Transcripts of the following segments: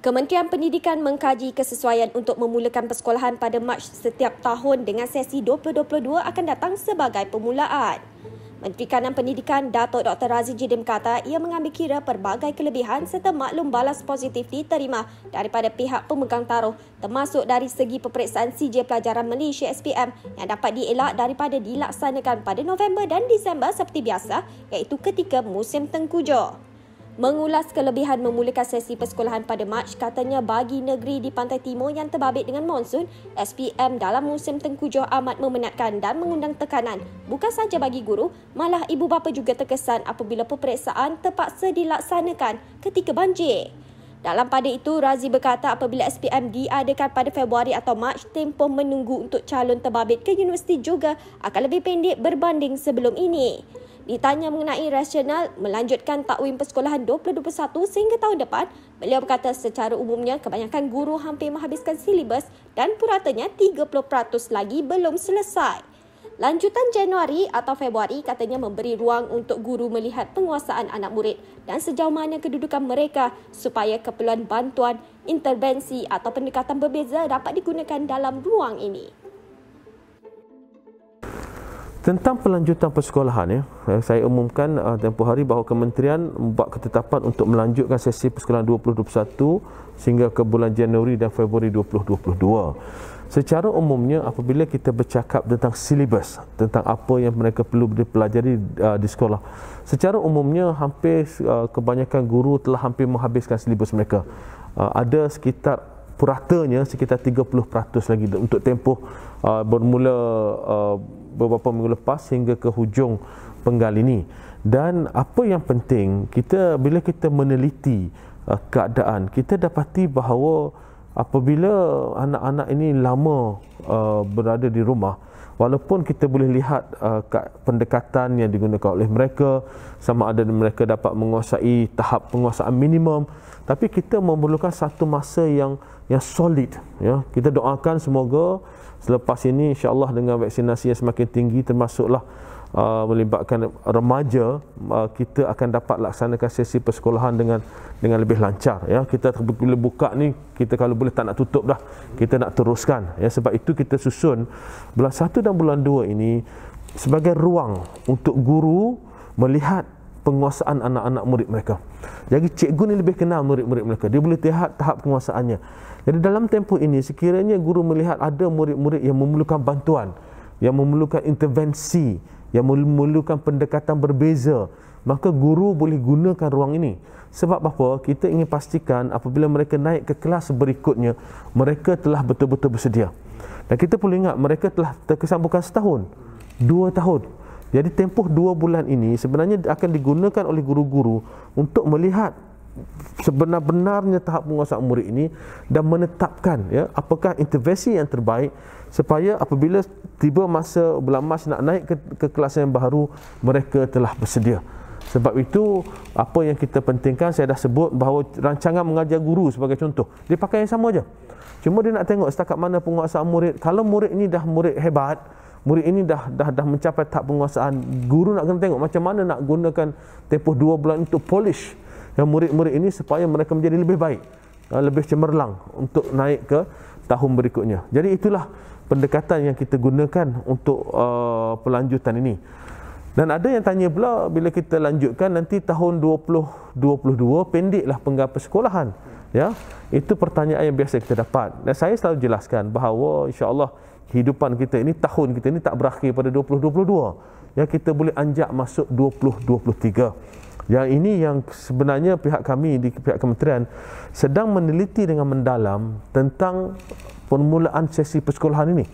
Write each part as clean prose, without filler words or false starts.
Kementerian Pendidikan mengkaji kesesuaian untuk memulakan persekolahan pada Mac setiap tahun dengan sesi 2022 akan datang sebagai permulaan. Menteri Kanan Pendidikan Datuk Dr. Razzie Jidin berkata ia mengambil kira pelbagai kelebihan serta maklum balas positif diterima daripada pihak pemegang taruh termasuk dari segi peperiksaan CJ Pelajaran Malaysia SPM yang dapat dielak daripada dilaksanakan pada November dan Disember seperti biasa iaitu ketika musim tengkujuh. Mengulas kelebihan memulakan sesi persekolahan pada Mac, katanya bagi negeri di Pantai Timur yang terbabit dengan monsun, SPM dalam musim tengkujuh amat memenatkan dan mengundang tekanan. Bukan sahaja bagi guru, malah ibu bapa juga terkesan apabila peperiksaan terpaksa dilaksanakan ketika banjir. Dalam pada itu, Razzie berkata apabila SPM diadakan pada Februari atau Mac, tempoh menunggu untuk calon terbabit ke universiti juga akan lebih pendek berbanding sebelum ini. Ditanya mengenai rasional melanjutkan takwim persekolahan 2021 sehingga tahun depan, beliau berkata secara umumnya kebanyakan guru hampir menghabiskan silibus dan puratanya 30% lagi belum selesai. Lanjutan Januari atau Februari katanya memberi ruang untuk guru melihat penguasaan anak murid dan sejauh mana kedudukan mereka supaya keperluan bantuan, intervensi atau pendekatan berbeza dapat digunakan dalam ruang ini. Tentang pelanjutan persekolahan, saya umumkan tempoh hari bahawa kementerian membuat ketetapan untuk melanjutkan sesi persekolahan 2021 sehingga ke bulan Januari dan Februari 2022. Secara umumnya apabila kita bercakap tentang silibus, tentang apa yang mereka perlu dipelajari di sekolah, secara umumnya hampir kebanyakan guru telah hampir menghabiskan silibus mereka. Ada sekitar puratanya sekitar 30% lagi untuk tempoh bermula beberapa minggu lepas hingga ke hujung penggal ini. Dan apa yang penting, bila kita meneliti keadaan, kita dapati bahawa apabila anak-anak ini lama berada di rumah, walaupun kita boleh lihat pendekatan yang digunakan oleh mereka, sama ada mereka dapat menguasai tahap penguasaan minimum, tapi kita memerlukan satu masa yang solid. Ya. Kita doakan semoga selepas ini insya-Allah dengan vaksinasi yang semakin tinggi termasuklah melibatkan remaja, kita akan dapat laksanakan sesi persekolahan dengan lebih lancar. Ya. Kita bila buka ni, kita kalau boleh tak nak tutup dah, kita nak teruskan. Ya. Sebab itu kita susun bulan 1 dan bulan 2 ini sebagai ruang untuk guru melihat penguasaan anak-anak murid mereka. Jadi cikgu ni lebih kenal murid-murid mereka. Dia boleh lihat tahap penguasaannya. Jadi dalam tempoh ini sekiranya guru melihat ada murid-murid yang memerlukan bantuan, yang memerlukan intervensi, yang memerlukan pendekatan berbeza, maka guru boleh gunakan ruang ini. Sebab apa? Kita ingin pastikan apabila mereka naik ke kelas berikutnya, mereka telah betul-betul bersedia. Dan kita perlu ingat mereka telah terkesan bukan setahun, 2 tahun. Jadi tempoh 2 bulan ini sebenarnya akan digunakan oleh guru-guru untuk melihat sebenar-benarnya tahap penguasaan murid ini dan menetapkan apakah intervensi yang terbaik supaya apabila tiba masa bulan Mac nak naik ke kelas yang baru, mereka telah bersedia. Sebab itu apa yang kita pentingkan, saya dah sebut bahawa rancangan mengajar guru sebagai contoh, dia pakai yang sama je. Cuma dia nak tengok setakat mana penguasaan murid. Kalau murid ini dah murid hebat, murid ini dah mencapai tahap penguasaan, guru nak kena tengok macam mana nak gunakan tempoh 2 bulan untuk polish murid-murid ini supaya mereka menjadi lebih baik, lebih cemerlang untuk naik ke tahun berikutnya. Jadi itulah pendekatan yang kita gunakan untuk pelanjutan ini. Dan ada yang tanya pula, bila kita lanjutkan nanti tahun 2022 pendeklah penggal persekolahan. Ya, itu pertanyaan yang biasa kita dapat. Dan saya selalu jelaskan bahawa insya-Allah kehidupan kita ini, tahun kita ini tak berakhir pada 2022. Ya, kita boleh anjak masuk 2023. Yang ini yang sebenarnya pihak kami di pihak kementerian sedang meneliti dengan mendalam tentang permulaan sesi persekolahan ini.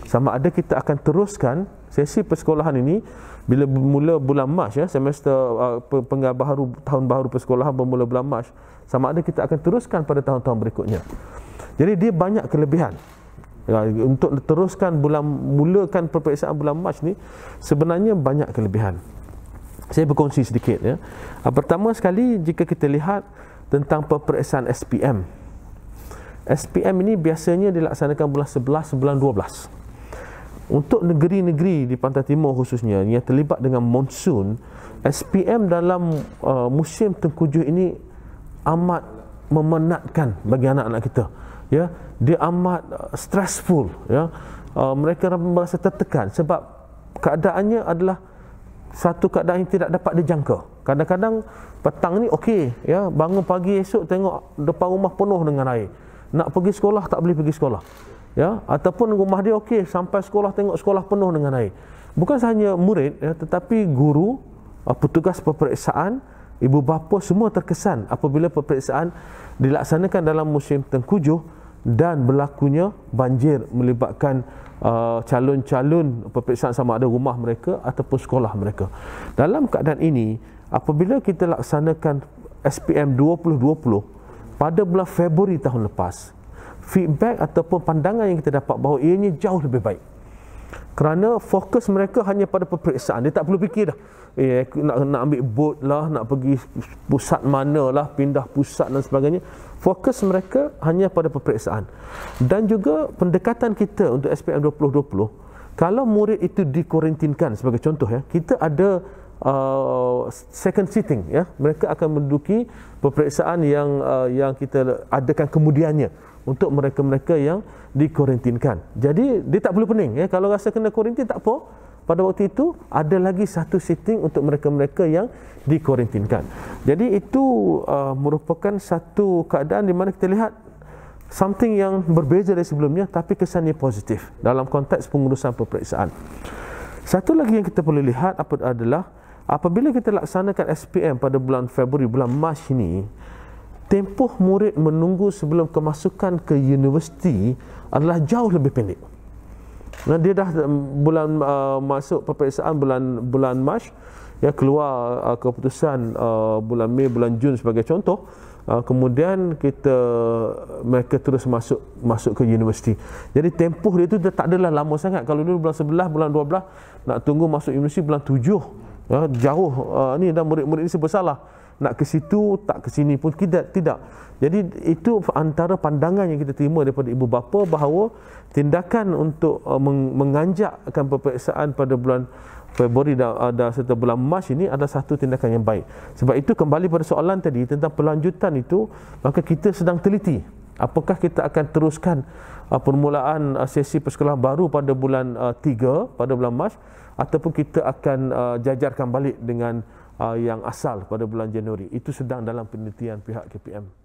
Sama ada kita akan teruskan sesi persekolahan ini bila bermula bulan Mac, semester penggal baharu, tahun baharu persekolahan bermula bulan Mac, sama ada kita akan teruskan pada tahun-tahun berikutnya. Jadi dia banyak kelebihan. Ya, untuk teruskan mulakan peperiksaan bulan Mac ni sebenarnya banyak kelebihan. Saya berkongsi sedikit. Pertama sekali, jika kita lihat tentang peperiksaan SPM. SPM ini biasanya dilaksanakan bulan 11, bulan 12. Untuk negeri-negeri di Pantai Timur khususnya yang terlibat dengan monsun, SPM dalam musim tengkujuh ini amat memenatkan bagi anak-anak kita. Ya, dia amat stressful, ya. Mereka merasa tertekan sebab keadaannya adalah satu keadaan yang tidak dapat dijangka. Kadang-kadang petang ni okey, ya, bangun pagi esok tengok depan rumah penuh dengan air. Nak pergi sekolah tak boleh pergi sekolah. Ya, ataupun rumah dia okey, sampai sekolah tengok sekolah penuh dengan air. Bukan sahaja murid, ya, tetapi guru, petugas peperiksaan, ibu bapa semua terkesan apabila peperiksaan dilaksanakan dalam musim tengkujuh dan berlakunya banjir melibatkan calon-calon peperiksaan sama ada rumah mereka ataupun sekolah mereka. Dalam keadaan ini, apabila kita laksanakan SPM 2020 pada bulan Februari tahun lepas, feedback ataupun pandangan yang kita dapat bahawa ianya jauh lebih baik. Kerana fokus mereka hanya pada peperiksaan. Dia tak perlu fikir dah, nak ambil bot lah, nak pergi pusat mana lah, pindah pusat dan sebagainya. Fokus mereka hanya pada peperiksaan. Dan juga pendekatan kita untuk SPM 2020, kalau murid itu dikuarantinkan sebagai contoh, ya, kita ada second sitting, ya. Mereka akan menduduki peperiksaan yang kita adakan kemudiannya untuk mereka-mereka yang dikuarantinkan. Jadi dia tak perlu pening, ya. Kalau rasa kena kuarantin tak apa, pada waktu itu ada lagi satu sitting untuk mereka-mereka yang dikuarantinkan. Jadi itu merupakan satu keadaan di mana kita lihat something yang berbeza dari sebelumnya, tapi kesannya positif dalam konteks pengurusan peperiksaan. Satu lagi yang kita boleh lihat adalah apabila kita laksanakan SPM pada bulan Februari, bulan Mac ini, tempoh murid menunggu sebelum kemasukan ke universiti adalah jauh lebih pendek. Nah, dia dah bulan masuk peperiksaan bulan Mac, ya, keluar keputusan bulan Mei, bulan Jun sebagai contoh. Kemudian mereka terus masuk ke universiti. Jadi tempoh dia tu tak adalah lama sangat. Kalau dulu bulan 11, bulan 12 nak tunggu masuk universiti bulan 7, ya, jauh ni, dan murid-murid ni bersalah nak ke situ tak ke sini pun tidak. Jadi itu antara pandangan yang kita terima daripada ibu bapa bahawa tindakan untuk menganjakkan peperiksaan pada bulan Februari dan serta bulan Mac ini adalah satu tindakan yang baik. Sebab itu kembali pada soalan tadi tentang pelanjutan itu, maka kita sedang teliti apakah kita akan teruskan permulaan sesi persekolahan baru pada bulan 3 pada bulan Mac, ataupun kita akan jajarkan balik dengan yang asal pada bulan Januari. Itu sedang dalam penelitian pihak KPM.